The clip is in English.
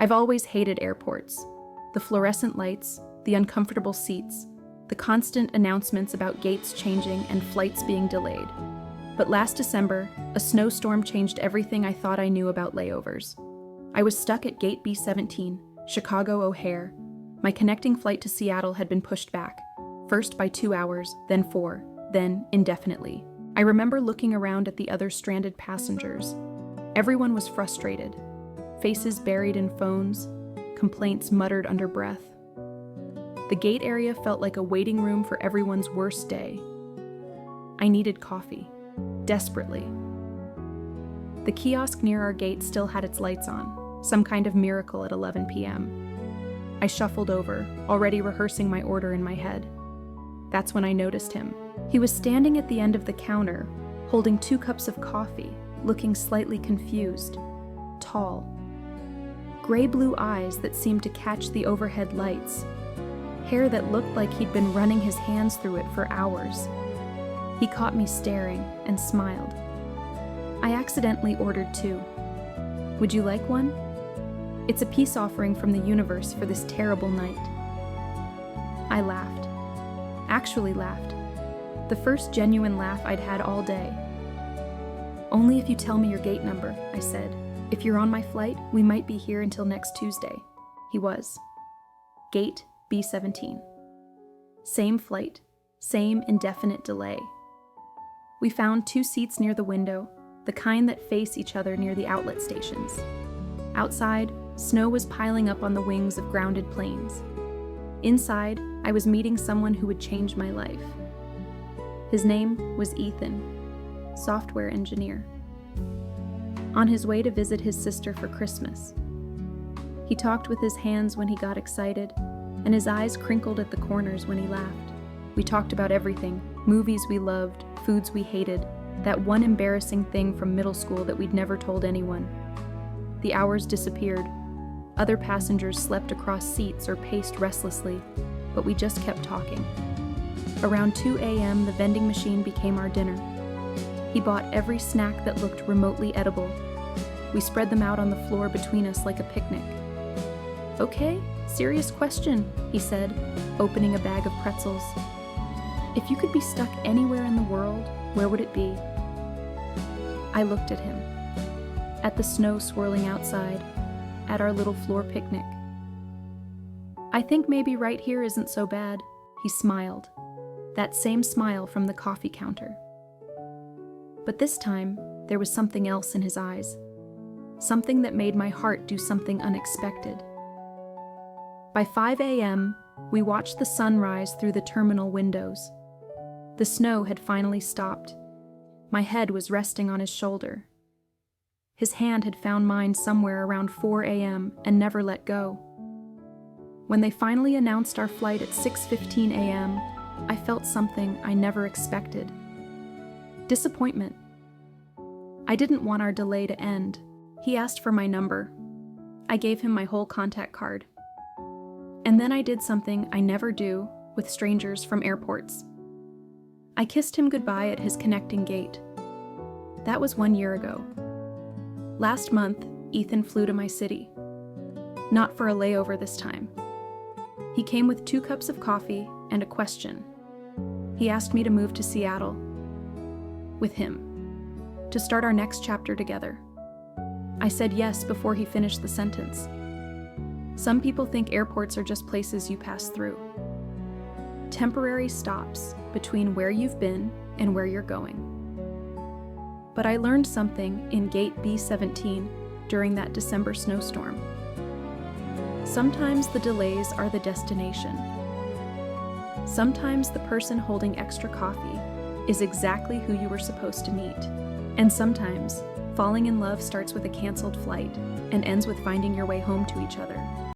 I've always hated airports. The fluorescent lights, the uncomfortable seats, the constant announcements about gates changing and flights being delayed. But last December, a snowstorm changed everything I thought I knew about layovers. I was stuck at Gate B17, Chicago O'Hare. My connecting flight to Seattle had been pushed back, first by 2 hours, then 4, then indefinitely. I remember looking around at the other stranded passengers. Everyone was frustrated, faces buried in phones, complaints muttered under breath. The gate area felt like a waiting room for everyone's worst day. I needed coffee, desperately. The kiosk near our gate still had its lights on, some kind of miracle at 11 p.m. I shuffled over, already rehearsing my order in my head. That's when I noticed him. He was standing at the end of the counter, holding 2 cups of coffee, looking slightly confused, tall. Gray-blue eyes that seemed to catch the overhead lights, hair that looked like he'd been running his hands through it for hours. He caught me staring and smiled. I accidentally ordered 2. Would you like one? It's a peace offering from the universe for this terrible night. I laughed. Actually laughed. The first genuine laugh I'd had all day. Only if you tell me your gate number, I said. If you're on my flight, we might be here until next Tuesday. He was. Gate B17. Same flight, same indefinite delay. We found 2 seats near the window, the kind that face each other near the outlet stations. Outside, snow was piling up on the wings of grounded planes. Inside, I was meeting someone who would change my life. His name was Ethan, software engineer. On his way to visit his sister for Christmas. He talked with his hands when he got excited, and his eyes crinkled at the corners when he laughed. We talked about everything, movies we loved, foods we hated, that one embarrassing thing from middle school that we'd never told anyone. The hours disappeared. Other passengers slept across seats or paced restlessly, but we just kept talking. Around 2 a.m., the vending machine became our dinner. He bought every snack that looked remotely edible. We spread them out on the floor between us like a picnic. Okay, serious question, he said, opening a bag of pretzels. If you could be stuck anywhere in the world, where would it be? I looked at him, at the snow swirling outside, at our little floor picnic. I think maybe right here isn't so bad, he smiled, that same smile from the coffee counter. But this time, there was something else in his eyes, something that made my heart do something unexpected. By 5 a.m., we watched the sun rise through the terminal windows. The snow had finally stopped. My head was resting on his shoulder. His hand had found mine somewhere around 4 a.m. and never let go. When they finally announced our flight at 6:15 a.m., I felt something I never expected. Disappointment. I didn't want our delay to end. He asked for my number. I gave him my whole contact card. And then I did something I never do with strangers from airports. I kissed him goodbye at his connecting gate. That was 1 year ago. Last month, Ethan flew to my city. Not for a layover this time. He came with 2 cups of coffee and a question. He asked me to move to Seattle with him, to start our next chapter together. I said yes before he finished the sentence. Some people think airports are just places you pass through. Temporary stops between where you've been and where you're going. But I learned something in Gate B17 during that December snowstorm. Sometimes the delays are the destination. Sometimes the person holding extra coffee is exactly who you were supposed to meet. And sometimes falling in love starts with a canceled flight and ends with finding your way home to each other.